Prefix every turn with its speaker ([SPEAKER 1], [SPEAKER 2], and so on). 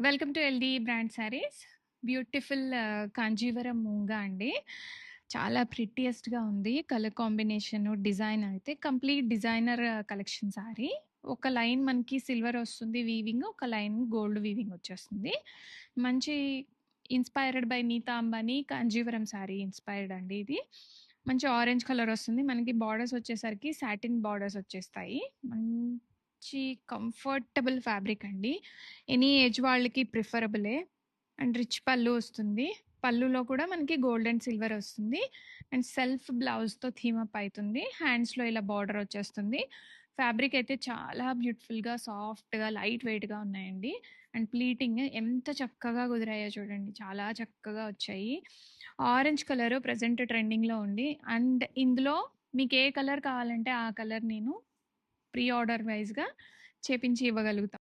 [SPEAKER 1] Welcome to LD brand saris. Beautiful Kanjeevaram moonga అండి. చాలా ప్రిట్టియెస్ట్‌గా ఉంది. కలర్ కాంబినేషన్, డిజైన్ అయితే కంప్లీట్ డిజైనర్ కలెక్షన్ శారీ. ఒక లైన్ మనకి సిల్వర్ వస్తుంది వీవింగ్. ఒక లైన్ గోల్డ్ వీవింగ్ వచ్చేస్తుంది. మంచి inspired by Nita Ambani Kanjeevaram sari inspired అండి ఇది. మంచి ఆరెంజ్ కలర్ వస్తుంది. మనకి బార్డర్స్ వచ్చేసరికి సాటిన్ బార్డర్స్ వచ్చేస్తాయి. మంచి కంఫర్టబుల్ ఫ్యాబ్రిక్ అండి. ఎనీ ఏజ్ వాళ్ళకి ప్రిఫరబులే. అండ్ రిచ్ పళ్ళు వస్తుంది. పళ్ళులో కూడా మనకి గోల్డ్ అండ్ సిల్వర్ వస్తుంది. అండ్ సెల్ఫ్ బ్లౌజ్తో థీమ్ అప్ అవుతుంది. హ్యాండ్స్లో ఇలా బార్డర్ వచ్చేస్తుంది. ఫ్యాబ్రిక్ అయితే చాలా బ్యూటిఫుల్గా సాఫ్ట్గా లైట్ వెయిట్గా ఉన్నాయండి. అండ్ ప్లీటింగ్ ఎంత చక్కగా కుదిరాయో చూడండి, చాలా చక్కగా వచ్చాయి. ఆరెంజ్ కలర్ ప్రజెంట్ ట్రెండింగ్లో ఉంది. అండ్ ఇందులో మీకు ఏ కలర్ కావాలంటే ఆ కలర్ నేను ప్రీ ఆర్డర్ వైజ్గా చేపించి ఇవ్వగలుగుతాను.